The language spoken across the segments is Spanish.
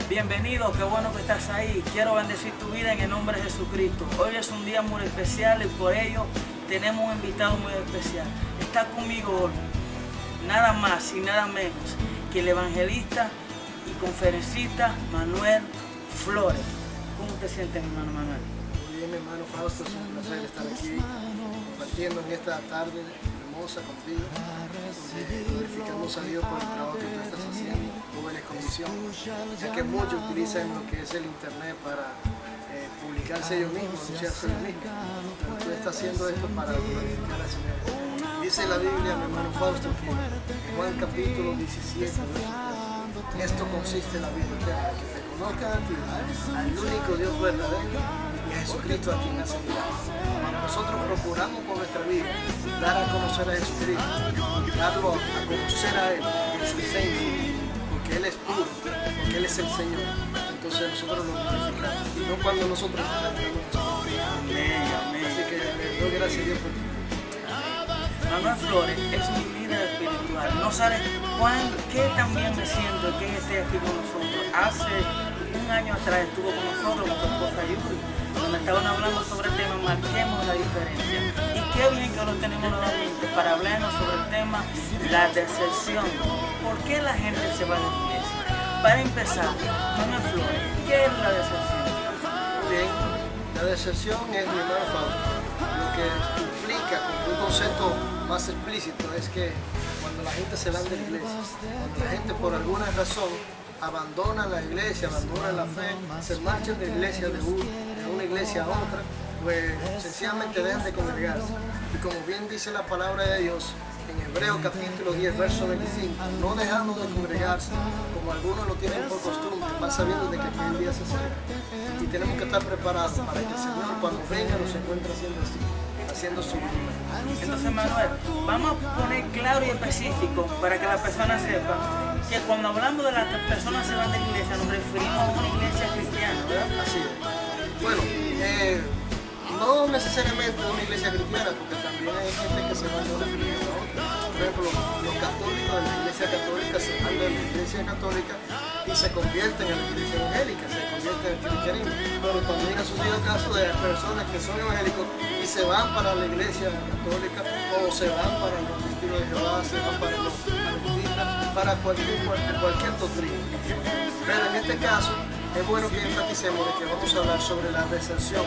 Bienvenido, qué bueno que estás ahí. Quiero bendecir tu vida en el nombre de Jesucristo. Hoy es un día muy especial y por ello tenemos un invitado muy especial. Está conmigo hoy, nada más y nada menos que el evangelista y conferencista Manuel Flores. ¿Cómo te sientes, mi hermano Manuel? Muy bien, mi hermano Fausto, es un placer estar aquí compartiendo en esta tarde hermosa contigo, donde glorificamos a Dios por el trabajo que tú estás haciendo, jóvenes con visión, ya que muchos utilizan lo que es el internet para publicarse ellos mismos, anunciarse ellos mismos, pero tú estás haciendo esto para glorificar al Señor. Dice la Biblia, mi hermano Fausto, que en Juan capítulo 17, verso 3, esto consiste en la vida eterna, que te conozcan a ti, al único Dios verdadero, y a Jesucristo a quien has enviado. Cuando nosotros procuramos con nuestra vida dar a conocer a Jesucristo, darlo a conocer a Él en su esencia, porque Él es puro, porque Él es el Señor, entonces nosotros lo glorificamos, y no cuando nosotros cantamos nosotros. Así que le doy gracias a Dios por ti. Manuel Flores es mi líder espiritual. No sabes qué tan bien me siento que él esté aquí con nosotros. Hace un año atrás estuvo con nosotros, con su esposa Yuri, donde estaban hablando sobre el tema Marquemos la Diferencia. Y qué bien que lo tenemos nuevamente para hablarnos sobre el tema la deserción. ¿Por qué la gente se va de la iglesia? Para empezar, Manuel Flores, ¿qué es la deserción? Muy bien, la deserción es, mi hermano Fausto, lo que implica un concepto más explícito es que cuando la gente se va de la iglesia, cuando la gente por alguna razón abandona la iglesia, abandona la fe, se marchan de iglesia de una iglesia a otra, pues sencillamente dejan de congregarse. Y como bien dice la palabra de Dios, en Hebreos capítulo 10, verso 25, no dejando de congregarse, como algunos lo tienen por costumbre, más sabiendo de que aquel día se acerca. Y tenemos que estar preparados para que el Señor, cuando venga, nos encuentre haciendo su voluntad. Entonces, Manuel, vamos a poner claro y específico para que la persona sepa que cuando hablamos de las personas se van de la iglesia, nos referimos a una iglesia cristiana, ¿verdad? Así es. Bueno, no necesariamente una iglesia cristiana, porque también hay gente que se va de una religión a otra. Por ejemplo, los católicos de la iglesia católica se van de la iglesia católica y se convierten en la iglesia evangélica, se convierten en el cristianismo. Pero también ha sucedido casos de personas que son evangélicos y se van para la iglesia católica o se van para los testigos de Jehová, se van para los adventistas, para cualquier doctrina. Pero en este caso es bueno que enfaticemos de que vamos a hablar sobre la deserción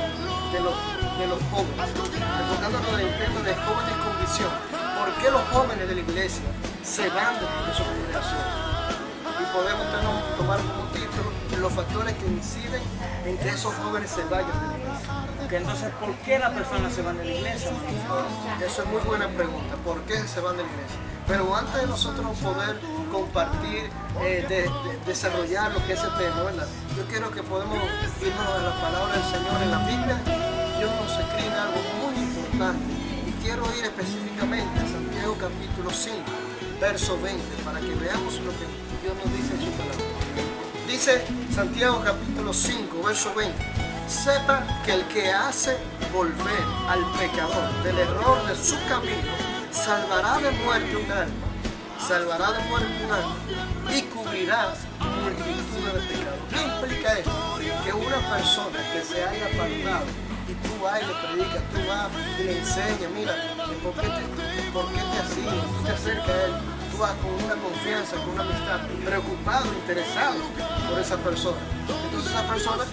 de los jóvenes, enfocándonos en el tema de jóvenes con visión. ¿Por qué los jóvenes de la iglesia se van de su congregación? Y podemos tomar como título los factores que inciden en que esos jóvenes se vayan de la iglesia. Entonces, ¿por qué las personas se van de la iglesia, Manuel? Eso es muy buena pregunta, ¿por qué se van de la iglesia? Pero antes de nosotros poder compartir, desarrollar lo que es el tema, ¿verdad? Yo quiero que podamos irnos a la palabra del Señor en la Biblia. Dios nos escribe algo muy importante y quiero ir específicamente a Santiago capítulo 5, verso 20, para que veamos lo que Dios nos dice en su palabra. Dice Santiago capítulo 5, verso 20. Sepa que el que hace volver al pecador del error de su camino, salvará de muerte un alma, y cubrirá multitudes de pecados. ¿Qué implica esto? Que una persona que se haya apartado y tú vas y le predicas, tú vas y le enseñas, mira, ¿por qué te hacías? Tú te acercas a él, tú vas con una confianza, con una amistad, preocupado, interesado por esa persona. Entonces esa persona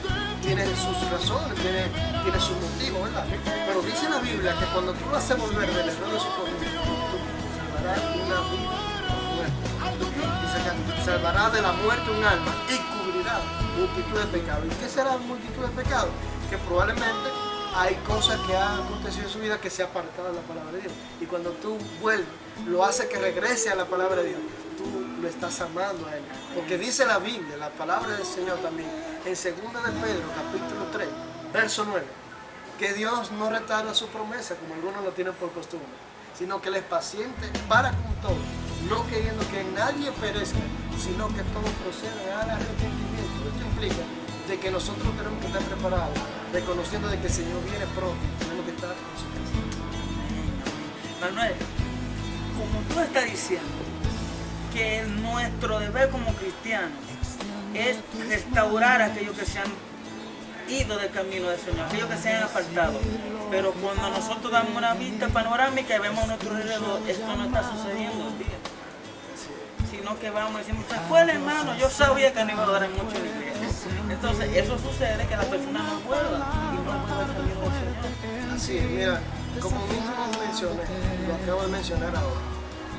tiene sus razones, tiene sus motivos, ¿verdad? Pero dice la Biblia que cuando tú lo haces volver del error de su camino, tú salvarás una vida muerta. Dice que salvará de la muerte un alma y cubrirá multitud de pecados. ¿Y qué será multitud de pecados? Que probablemente hay cosas que han acontecido en su vida que se ha apartado de la palabra de Dios. Y cuando tú vuelves, lo hace que regrese a la palabra de Dios. Tú lo estás amando a Él. Porque dice la Biblia, la palabra del Señor también, en 2 de Pedro, capítulo 3, verso 9, que Dios no retarda su promesa, como algunos lo tienen por costumbre, sino que Él es paciente para con todo, no queriendo que nadie perezca, sino que todo proceda al arrepentimiento. Esto implica de que nosotros tenemos que estar preparados, reconociendo de que el Señor viene pronto y tenemos que estar en su casa. Manuel, como tú estás diciendo, que nuestro deber como cristianos es restaurar a aquellos que se han ido del camino del Señor, aquellos que se han apartado. Pero cuando nosotros damos una vista panorámica y vemos a nuestro alrededor, esto no está sucediendo, sino que vamos diciendo, se fue el hermano, yo sabía que no iba a durar mucho en la iglesia. Entonces eso sucede que la persona no vuelva y no vuelva al camino del Señor. Así es, mira, como mismo mencioné, lo acabo de mencionar ahora,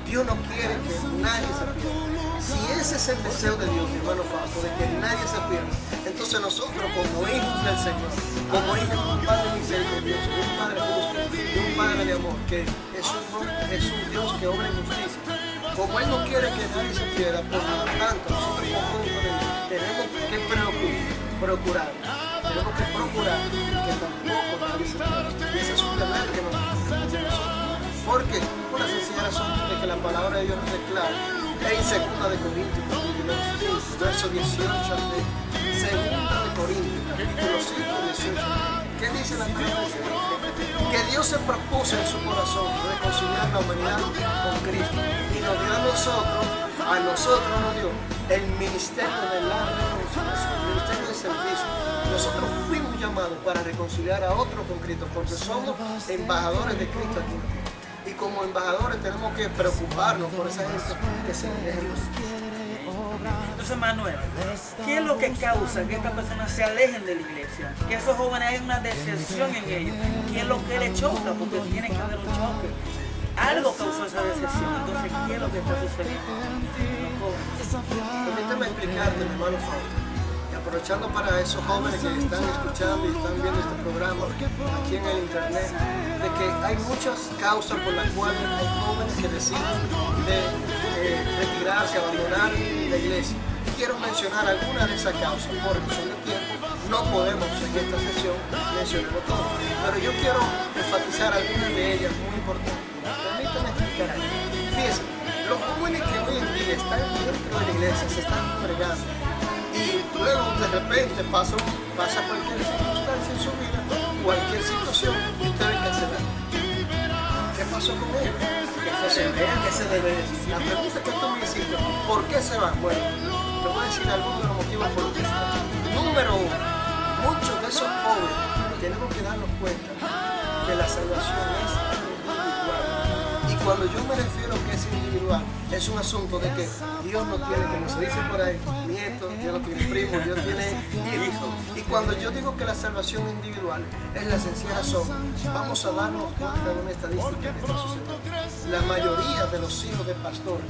Dios no quiere que nadie se pierda. Si ese es el deseo de Dios, mi hermano Fausto, de que nadie se pierda, entonces nosotros como hijos del Señor, como hijos de un Padre misericordioso, de un Padre justo, de un Padre de amor, que es un Dios que obra en justicia, como Él no quiere que nadie se pierda, por lo tanto, nosotros como hijos de Dios tenemos que procurar que tampoco nadie se pierda. Y ese es un deber que nos corresponde a nosotros. ¿Por qué? Por la sencilla razón de que la palabra de Dios nos declara en 2 de Corintios, capítulo 5, verso 18 al 30. 2 de Corintios, capítulo 5, 18 al 30. ¿Qué dice la palabra de Dios? Que Dios se propuso en su corazón reconciliar la humanidad con Cristo y nos dio a nosotros nos dio el ministerio de la reconciliación, el ministerio de servicio. Nosotros fuimos llamados para reconciliar a otros con Cristo porque somos embajadores de Cristo aquí en la tierra. Y como embajadores tenemos que preocuparnos por esa gente que se aleja de nosotros. Entonces, Manuel, ¿qué es lo que causa que estas personas se alejen de la iglesia? Que esos jóvenes hay una decepción en ellos. ¿Qué es lo que les choca? Porque tiene que haber un choque. Algo causó esa decepción. Entonces, ¿qué es lo que está sucediendo? Permíteme explicarte, mi hermano Fausto, y aprovechando para esos jóvenes que están escuchando y están viendo este programa aquí en el internet, de que hay muchas causas por las cuales hay jóvenes que deciden retirarse, abandonar la iglesia. Quiero mencionar algunas de esas causas, por razón de tiempo no podemos en esta sesión mencionarlo todo, pero yo quiero enfatizar algunas de ellas muy importantes. Permítanme explicar algo. Fíjense, los jóvenes que hoy en día están dentro de la iglesia, se están congregando, y luego de repente pasa cualquier circunstancia en su vida, cualquier situación, y ustedes que se dan. ¿Qué pasó con ellos? ¿Qué se debe decir? La pregunta que tú me hiciste, ¿por qué se van? Bueno, te voy a decir algunos de los motivos por los que se van. Número uno, muchos de esos jóvenes tenemos que darnos cuenta que la salvación es individual. Y cuando yo me refiero que es individual, es un asunto de que Dios no tiene, como se dice por ahí, nietos, Dios no tiene primos, Dios tiene hijos. Y cuando yo digo que la salvación es individual, es la sencilla razón. Vamos a darnos cuenta de una estadística que está sucediendo. La mayoría de los hijos de pastores,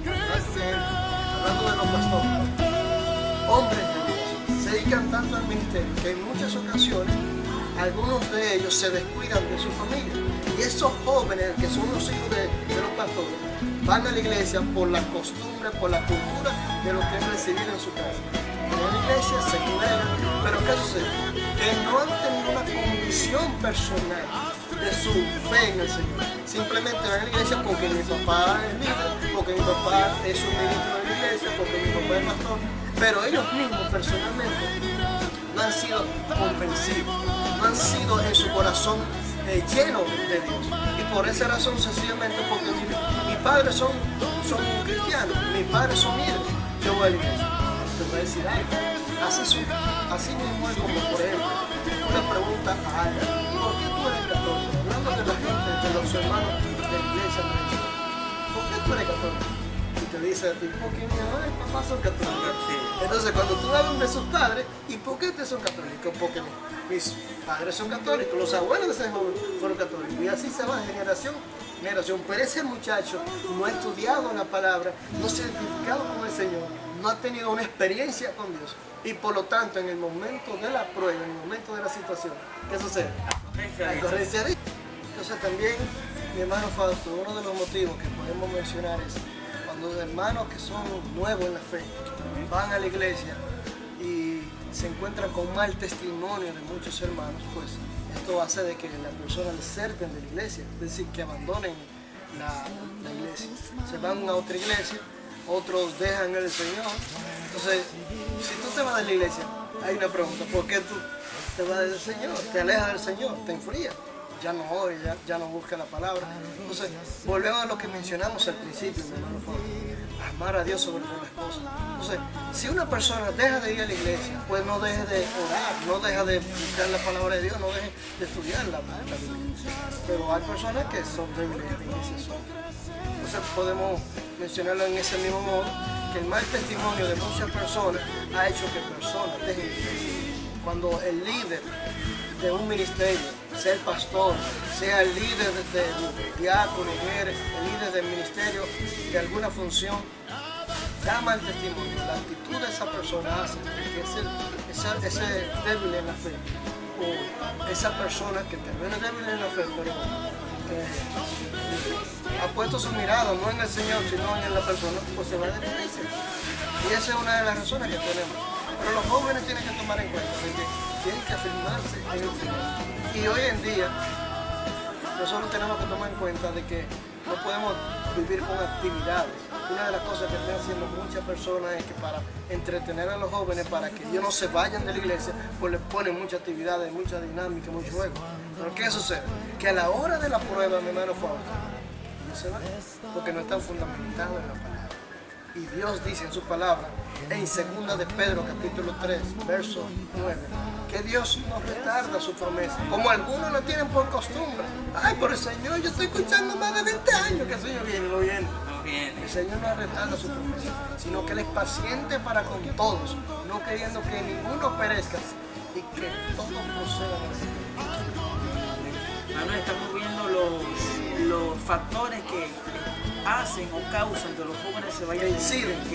hablando de los pastores, hombres de Dios, se dedican tanto al ministerio que en muchas ocasiones algunos de ellos se descuidan de su familia. Y esos jóvenes que son los hijos de los pastores van a la iglesia por la costumbre, por la cultura de lo que es recibir en su casa. En la iglesia se congregan, pero ¿qué sucede? Que no han tenido una condición personal de su fe en el Señor. Simplemente van a la iglesia porque mi papá es líder, porque mi papá es un ministro de la iglesia, porque mi papá es pastor. Pero ellos mismos personalmente no han sido convencidos, no han sido en su corazón llenos de Dios. Y por esa razón, sencillamente porque mis padres son cristianos, mis padres son líderes, yo voy a la iglesia. Te voy a decir algo. Así mismo es como, por ejemplo, tú le preguntas a alguien, ¿por qué tú eres católico? Hablando de la gente, de los hermanos de la iglesia tradicional. ¿Por qué tú eres católico? Y te dice a ti, porque mi mamá y mi papá son católicos. Entonces cuando tú hablas de sus padres, ¿y por qué ustedes son católicos? Porque mis padres son católicos, los abuelos de ese joven fueron católicos. Y así se va de generación en generación. Pero ese muchacho no ha estudiado la palabra, no se ha identificado con el Señor, no ha tenido una experiencia con Dios. Y por lo tanto, en el momento de la prueba, en el momento de la situación, ¿qué sucede? Entonces también, mi hermano Fausto, uno de los motivos que podemos mencionar es cuando los hermanos que son nuevos en la fe van a la iglesia y se encuentran con mal testimonio de muchos hermanos, pues esto hace de que las personas deserten de la iglesia, es decir, que abandonen la iglesia. Se van a otra iglesia, otros dejan el Señor. Entonces, si tú te vas de la iglesia, hay una pregunta, ¿por qué tú te vas del Señor? Te alejas del Señor, te enfrías. ya no ora, ya no busca la palabra. Entonces, volvemos a lo que mencionamos al principio, mi hermano Fausto. Amar a Dios sobre todas las cosas. Entonces, si una persona deja de ir a la iglesia, pues no deje de orar, no deja de buscar la palabra de Dios, no deje de estudiar la Biblia. Pero hay personas que son débiles en ese asunto. Entonces podemos mencionarlo en ese mismo modo, que el mal testimonio de muchas personas ha hecho que personas dejen de ir. Cuando el líder de un ministerio, sea el pastor, sea el líder de diácono, mujeres, el líder del ministerio de alguna función, da mal testimonio. La actitud de esa persona hace que ese débil en la fe, o esa persona que también es débil en la fe, pero ha puesto su mirada no en el Señor, sino en la persona, pues se va a detenerse. Y esa es una de las razones que tenemos. Pero los jóvenes tienen que tomar en cuenta de que tienen que afirmarse en el Señor. Y hoy en día, nosotros tenemos que tomar en cuenta de que no podemos vivir con actividades. Una de las cosas que están haciendo muchas personas es que para entretener a los jóvenes, para que ellos no se vayan de la iglesia, pues les ponen muchas actividades, mucha dinámica, mucho juego. Pero ¿qué sucede? Que a la hora de la prueba, mi hermano Fausto, ellos se van, porque no están fundamentados en la palabra. Y Dios dice en su palabra, en 2 de Pedro, capítulo 3, verso 9, que Dios no retarda su promesa, como algunos lo tienen por costumbre. Ay, pero el Señor, yo estoy escuchando más de 20 años que el Señor viene, lo viene. El Señor no retarda su promesa, sino que Él es paciente para con todos, no queriendo que ninguno perezca y que todos procedan a Manuel, estamos viendo los factores que hacen o causan que los jóvenes se vayan, que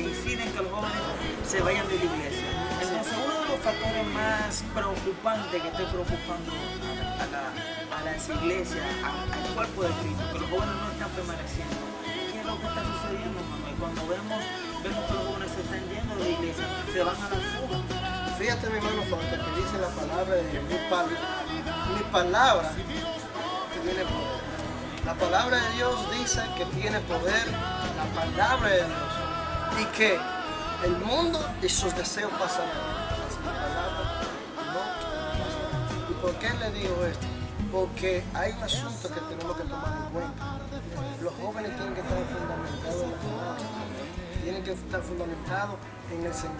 inciden que los jóvenes se vayan de la iglesia. Entonces, uno de los factores más preocupantes que esté preocupando a las iglesias, al cuerpo de Cristo, que los jóvenes no están permaneciendo. ¿Qué es lo que está sucediendo, Manuel? Cuando vemos que los jóvenes se están yendo de la iglesia, se van a la fuga. Fíjate, mi hermano Fausto, que dice la palabra de Dios, mi palabra que tiene poder. La palabra de Dios dice que tiene poder, la palabra de Dios, y que el mundo y sus deseos pasarán. Las palabras no pasarán. ¿Y por qué le digo esto? Porque hay un asunto que tenemos que tomar en cuenta. Los jóvenes tienen que estar fundamentados en la palabra, tienen que estar fundamentados en el Señor.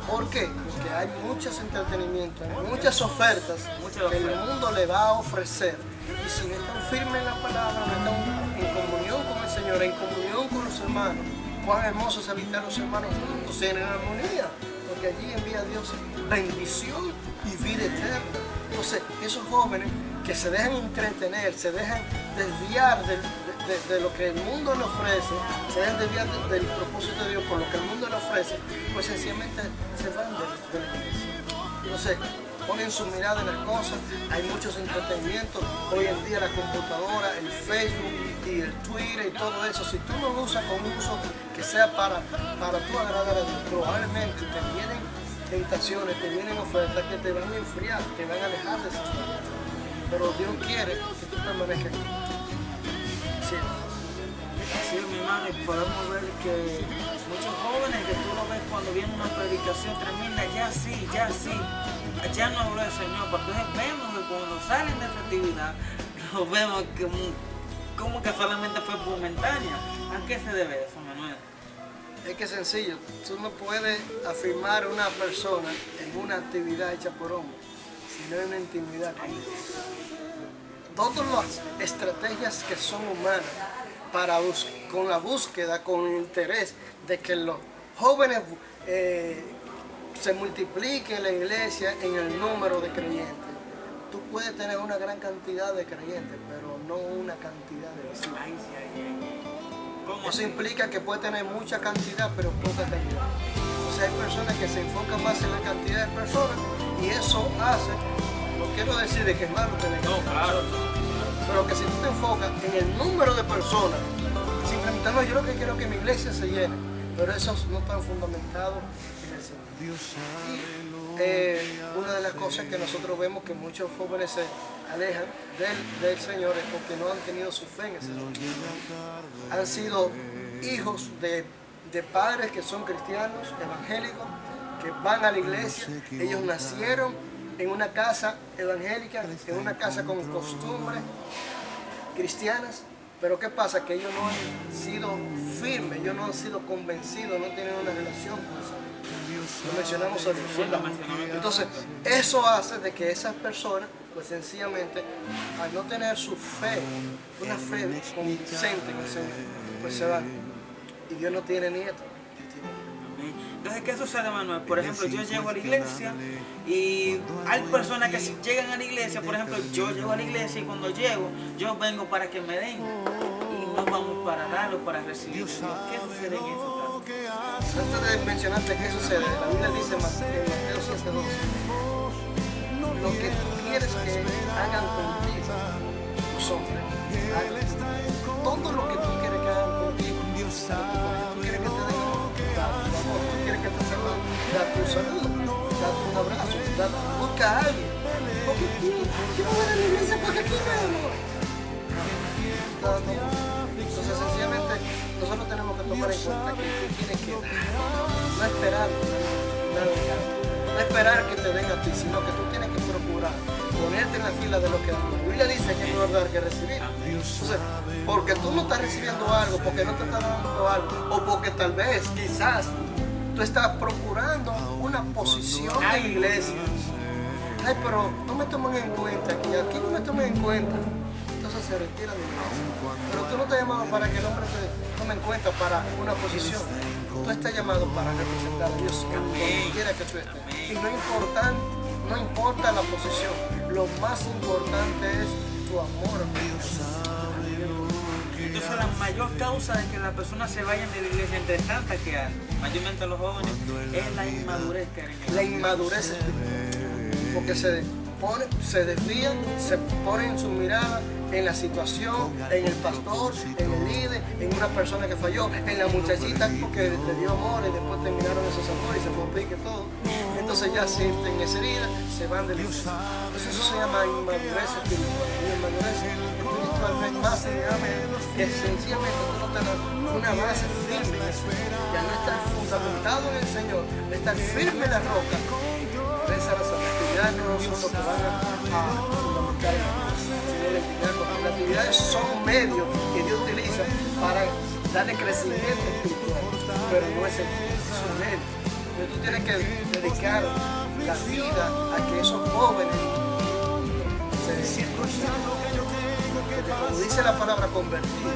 ¿Por qué? Porque hay muchos entretenimientos, muchas ofertas que el mundo le va a ofrecer. Y si no están firmes en la palabra, no están en comunión con el Señor, en comunión con los hermanos, cuán hermoso es habitar los hermanos juntos en armonía, porque allí envía Dios bendición y vida eterna. Entonces, esos jóvenes que se dejan entretener, se dejan desviar de lo que el mundo le ofrece, se dejan desviar del propósito de Dios por lo que el mundo le ofrece, pues sencillamente se van de la iglesia. Entonces, ponen su mirada en las cosas, hay muchos entretenimientos, hoy en día la computadora, el Facebook y el Twitter y todo eso, si tú no lo usas con un uso que sea para tú agradar a Dios, probablemente te vienen tentaciones, te vienen ofertas que te van a enfriar, te van a alejar de Dios. Pero Dios quiere que tú permanezcas aquí. Así es, mi hermano, y podemos ver que muchos jóvenes que tú lo ves cuando viene una predicación tremenda, ya no habló el Señor, porque entonces vemos que cuando salen de esta actividad, lo vemos como que solamente fue momentánea. ¿A qué se debe eso, Manuel? Es que es sencillo, tú no puedes afirmar a una persona en una actividad hecha por hombre, sino en una intimidad con Dios. Todas las estrategias que son humanas con la búsqueda, con el interés de que los jóvenes se multipliquen en la iglesia en el número de creyentes. Tú puedes tener una gran cantidad de creyentes, pero no una cantidad de discípulos. Eso implica que puede tener mucha cantidad, pero poca calidad. O sea, hay personas que se enfocan más en la cantidad de personas y eso hace, no quiero decir de que es malo tener personas, pero que si tú te enfocas en el número de personas, simplemente no, yo lo que quiero es que mi iglesia se llene, pero esos no están fundamentados en el Señor. Y una de las cosas que nosotros vemos que muchos jóvenes se alejan del Señor es porque no han tenido su fe en el Señor. Han sido hijos de padres que son cristianos, evangélicos, que van a la iglesia. Ellos nacieron en una casa evangélica, en una casa con costumbres cristianas, pero ¿qué pasa? Que ellos no han sido firmes, ellos no han sido convencidos, no tienen una relación con esa Dios. Lo mencionamos ahorita. Entonces, eso hace de que esas personas, pues sencillamente, al no tener su fe, una fe convincente en el Señor, pues se van. Y Dios no tiene nietos. Entonces, ¿qué sucede, Manuel? Por ejemplo, yo llego a la iglesia y hay personas que si llegan a la iglesia, por ejemplo, yo llego a la iglesia y cuando llego, yo vengo para que me den y no vamos para dar o para recibir. ¿Qué sucede en eso? Antes de mencionarte qué sucede, la Biblia dice en Mateo 7:12, lo que tú quieres que hagan contigo, los hombres, todo lo que tú quieres que hagan contigo, tú quieres que te den amor, tú quieres que te saluden, date un saludo, date un abrazo, busca a alguien. Porque yo no voy a la iglesia porque aquí no hay amor. Entonces sencillamente nosotros tenemos que tomar en cuenta que tú tienes que no esperar nada, no esperar que te den a ti, sino que tú tienes que procurar ponerte en la fila de lo que la Biblia dice que es mejor dar que recibir. Entonces, porque tú no estás recibiendo algo, porque no te estás dando algo, o porque tal vez, quizás, tú estás procurando una posición en la iglesia. Ay, pero no me toman en cuenta, aquí no me toman en cuenta. Entonces se retira de la iglesia. Pero tú no estás llamado para que el hombre te tome en cuenta para una posición. Tú estás llamado para representar a Dios donde quiera que tú estés. Y no importa la posición, lo más importante es tu amor a Dios. Entonces la mayor causa de que las personas se vayan de la iglesia, entre tantas que hay, mayormente los jóvenes, es la inmadurez que hay. La inmadurez espiritual, porque se desvían, se ponen su mirada en la situación, en el pastor, en el líder, en una persona que falló, en la muchachita porque le dio amor y después terminaron esos amores y se fue a pique todo. Entonces ya sienten esa herida, se van de la iglesia. Entonces eso se llama inmadurez espiritual. Y inmadurez espiritual no es más que sencillamente tú no tener una base firme, ya no estar fundamentado en el Señor, de estar firme en la roca. Esas actividades no son lo que van a fundamentar en la vida, sino la actividad. Las actividades son medios que Dios utiliza para darle crecimiento espiritual, pero no es el fin, son medios. Entonces tú tienes que dedicar la vida a que esos jóvenes como dice la palabra convertido.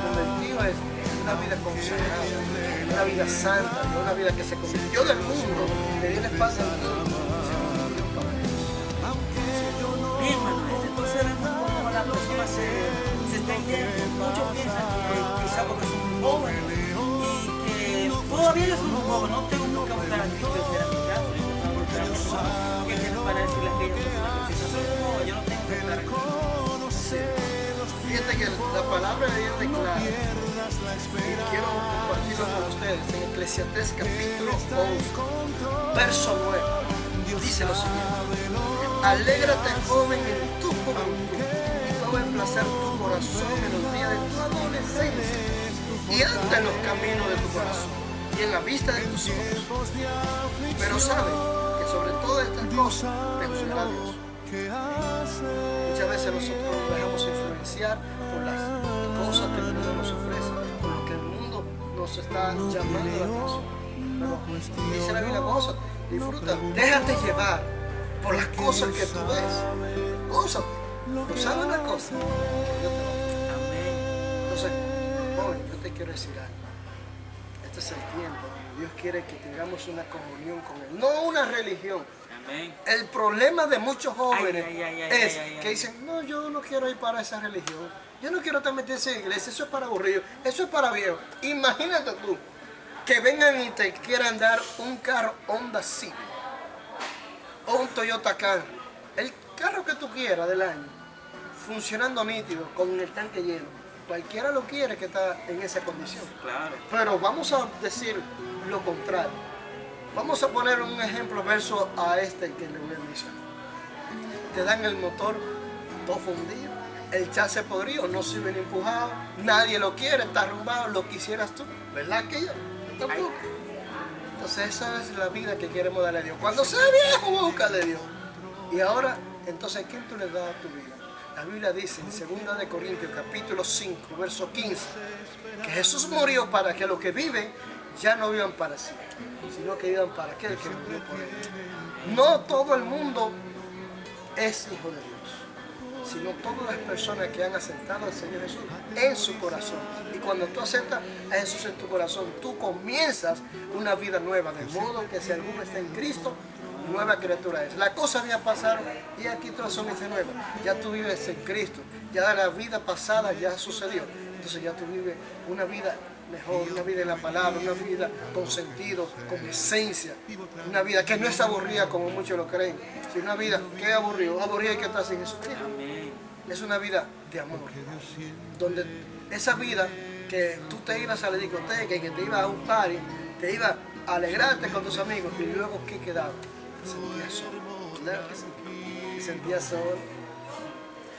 Convertido es una vida consagrada, una vida santa, una vida que se convirtió del mundo, le dio la espalda al mundo. Bien, Manuel, entonces vemos cómo las personas se están yendo. Muchos piensan que quizá porque son jóvenes y que todavía yo soy un joven, no tengo que buscar a Cristo, ese era mi caso, yo tengo que buscar a mi hermano, que es para decirle a aquellas personas que soy un joven, yo no tengo que estar aquí. Fíjate que la palabra de Dios declara, y quiero compartirlo con ustedes, en Eclesiastés capítulo 11, verso 9, dice lo siguiente: alégrate, joven, en tu juventud, y todo el placer tu corazón en los días de tu adolescencia, y anda en los caminos de tu corazón, y en la vista de tus ojos. Pero sabe que sobre todas estas cosas te juzgará Dios. Muchas veces nosotros nos dejamos influenciar por las cosas que el mundo nos ofrece, por lo que el mundo nos está llamando la atención. Pero dice la Biblia, goza, disfruta, déjate llevar por las cosas que tú ves. Gózate. ¿No sabes una cosa? Que Dios te va a hacer. Entonces, joven, yo te quiero decir algo. Este es el tiempo donde Dios quiere que tengamos una comunión con Él, no una religión. Amén. El problema de muchos jóvenes es ay. que dicen, no, yo no quiero ir para esa religión, yo no quiero estar metido en esa iglesia, eso es para aburrido, eso es para viejo. Imagínate tú, que vengan y te quieran dar un carro Honda Civic o un Toyota Camry, el carro que tú quieras del año, funcionando nítido, con el tanque lleno. Cualquiera lo quiere que está en esa condición. Claro. Pero vamos a decir lo contrario. Vamos a poner un ejemplo verso a este que le voy a mencionar. Te dan el motor todo fundido, el chasis podrido, no sirve ni empujado, nadie lo quiere, está arrumbado, lo quisieras tú, ¿verdad que yo? Tampoco. Entonces esa es la vida que queremos darle a Dios. Cuando sea viejo, vamos a buscarle a Dios. Y ahora, entonces, ¿a quién tú le das a tu vida? La Biblia dice en 2 de Corintios capítulo 5, verso 15, que Jesús murió para que los que viven ya no vivan para sí, sino que vivan para aquel que murió por él. No todo el mundo es hijo de Dios, sino todas las personas que han aceptado al Señor Jesús en su corazón. Y cuando tú aceptas a Jesús en tu corazón, tú comienzas una vida nueva, de modo que si alguno está en Cristo, nueva criatura es. Las cosas ya pasaron y aquí todas son hechas nuevas. Ya tú vives en Cristo, ya la vida pasada ya sucedió. Entonces ya tú vives una vida mejor, una vida en la palabra, una vida con sentido, con esencia, una vida que no es aburrida como muchos lo creen, sino una vida que es aburrida y que está sin Jesucristo. Es una vida de amor, donde esa vida que tú te ibas a la discoteca y que te ibas a un party, te ibas a alegrarte con tus amigos y luego ¿qué quedaba? Te sentías solo, claro que sí, te sentías solo,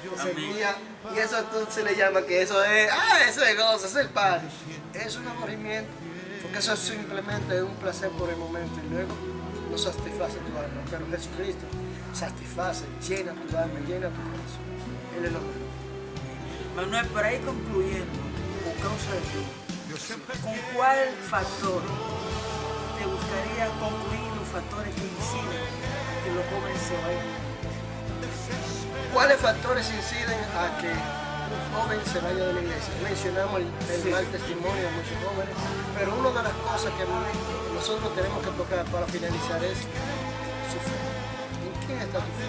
te sentías, y eso entonces se le llama que eso es gozo, es el party, es un aburrimiento, porque eso simplemente es un placer por el momento y luego no satisface tu alma, pero Jesucristo satisface, llena tu alma, llena tu corazón, Él es lo mejor. Manuel, para ir concluyendo, por causa de ti, ¿con cuál factor te gustaría concluir los factores que inciden a que los jóvenes se vayan? ¿Cuáles factores inciden a que un joven se vaya de la iglesia? Mencionamos el mal testimonio de muchos jóvenes, pero una de las cosas que nosotros tenemos que tocar para finalizar es su fe. ¿En quién está tu fe?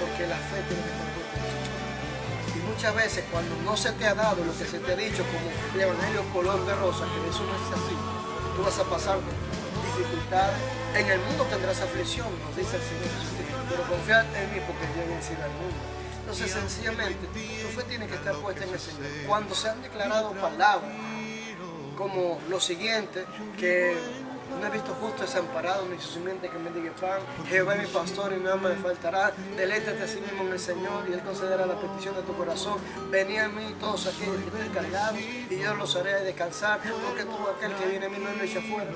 Porque la fe tiene que estar puesta en Jesús. Y muchas veces cuando no se te ha dado lo que se te ha dicho como el evangelio color de rosa, que eso no es así, tú vas a pasar dificultades. En el mundo tendrás aflicción, nos dice el Señor Jesucristo, pero confiad en mí porque yo he vencido al mundo. Entonces sencillamente tu fe tiene que estar puesta en el Señor. Cuando se han declarado palabras como lo siguiente, que no he visto justo desamparado ni su simiente que mendigue pan, Jehová es mi pastor y nada me faltará, deleítate a sí mismo en el Señor y Él concederá la petición de tu corazón. Venid a mí todos aquellos que estén cargados y yo los haré descansar, porque todo aquel que viene a mí no lo echa afuera.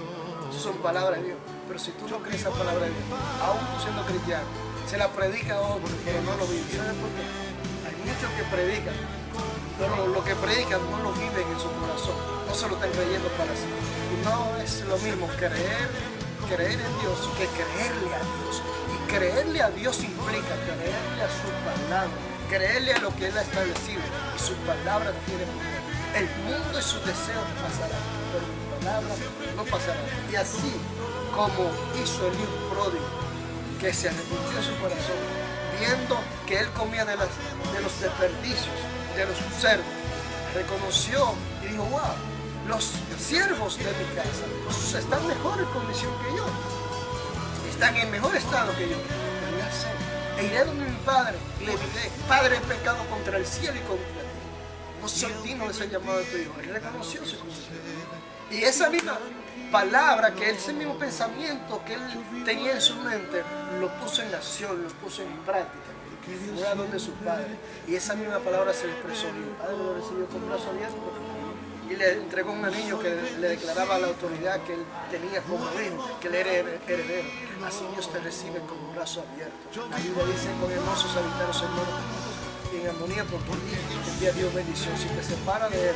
Esas son palabras de Dios, pero si tú no crees esa palabra de Dios, aún tú siendo cristiano, se la predica a otro, pero no lo vive. ¿Sabes por qué? Hay muchos que predican, pero lo que predican no lo viven en su corazón, no se lo están creyendo para sí. Y no es lo mismo creer en Dios que creerle a Dios. Y creerle a Dios implica creerle a su palabra, creerle a lo que Él ha establecido. Y su palabra tiene poder. El mundo y sus deseos pasarán, pero mi palabra no pasará. Y así como hizo el hijo pródigo, que se arrepintió en su corazón, viendo que él comía de los desperdicios, de los cerdos, reconoció y dijo, wow, los siervos de mi casa están en mejor condición que yo, están en mejor estado que yo, pero ya sé, e iré donde mi padre y le diré, Padre, he pecado contra el cielo y contra ti, no soy digno de ser llamado tu hijo. Él reconoció su condición. Y esa misma palabra, que ese mismo pensamiento que él tenía en su mente, lo puso en acción, lo puso en práctica. Y fue a donde su padre. Y esa misma palabra se le expresó. Y el padre lo recibió con brazos abiertos. Y le entregó un anillo que le declaraba la autoridad que él tenía como hijo, que él era heredero. Así Dios te recibe con un brazo abierto. La Biblia dice, con hermosos habitar los hermanos juntos y en armonía, porque envía Dios bendición. Si te separa de él,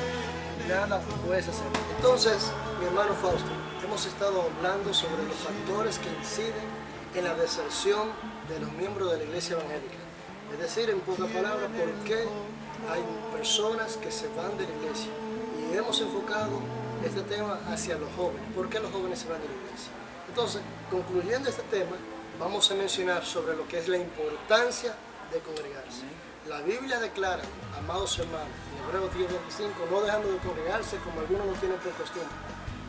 nada puedes hacer. Entonces, mi hermano Fausto, hemos estado hablando sobre los factores que inciden en la deserción de los miembros de la iglesia evangélica. Es decir, en pocas palabras, por qué hay personas que se van de la iglesia. Y hemos enfocado este tema hacia los jóvenes. ¿Por qué los jóvenes se van de la iglesia? Entonces, concluyendo este tema, vamos a mencionar sobre lo que es la importancia de congregarse. La Biblia declara, amados hermanos, en Hebreos 10:25, no dejando de congregarse como algunos lo tienen por costumbre,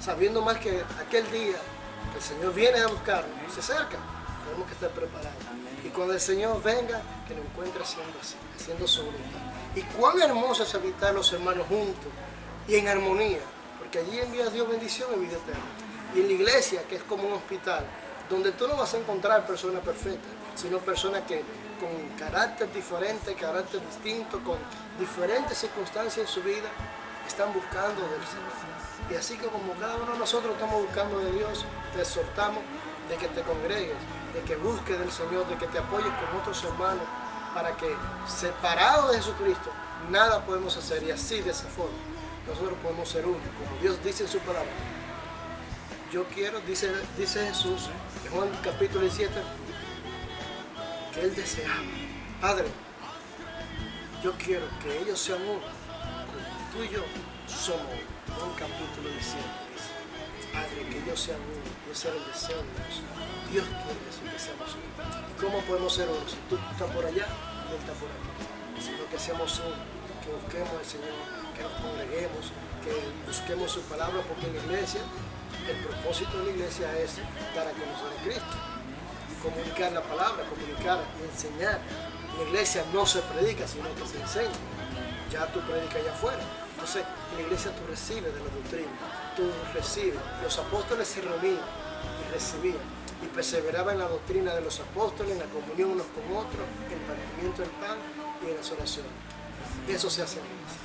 sabiendo más que aquel día que el Señor viene a buscarnos, se acerca, tenemos que estar preparados. Y cuando el Señor venga, que nos encuentre haciendo así, haciendo su voluntad. Y cuán hermoso es habitar los hermanos juntos y en armonía, porque allí envía Dios bendición y vida eterna. Y en la iglesia, que es como un hospital, donde tú no vas a encontrar personas perfectas, sino personas que con carácter diferente, carácter distinto, con diferentes circunstancias en su vida, están buscando del Señor. Y así que como cada uno de nosotros estamos buscando de Dios, te exhortamos de que te congregues, de que busques del Señor, de que te apoyes con otros hermanos, para que separados de Jesucristo, nada podemos hacer. Y así, de esa forma, nosotros podemos ser uno, como Dios dice en su palabra. Yo quiero, dice Jesús en Juan capítulo 17, que Él deseaba, Padre, yo quiero que ellos sean uno, como tú y yo somos uno. Juan capítulo 17 dice, Padre, que ellos sean uno. Y ese era el deseo de Dios. Dios quiere eso, que seamos uno. ¿Y cómo podemos ser uno? Si tú estás por allá y Él está por aquí. Sino que seamos uno, que busquemos al Señor, que nos congreguemos, que busquemos su palabra, porque en la iglesia, el propósito de la iglesia es dar a conocer a Cristo. Comunicar la palabra, comunicar y enseñar. En la iglesia no se predica, sino que se enseña. Ya tú predicas allá afuera. Entonces, en la iglesia tú recibes de la doctrina, tú recibes. Los apóstoles se reunían y recibían y perseveraban en la doctrina de los apóstoles, en la comunión unos con otros, en el partimiento del pan y en las oraciones. Eso se hace en la iglesia.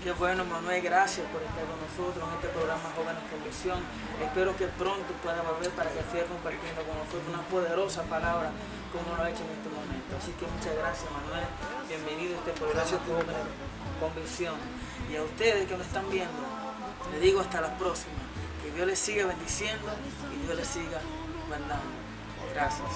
Qué bueno, Manuel, gracias por estar con nosotros en este programa Jóvenes con Visión. Espero que pronto pueda volver para que siga compartiendo con nosotros una poderosa palabra como lo ha hecho en este momento. Así que muchas gracias, Manuel. Bienvenido a este programa Jóvenes con Visión. Y a ustedes que nos están viendo, les digo hasta la próxima. Que Dios les siga bendiciendo y Dios les siga mandando. Gracias.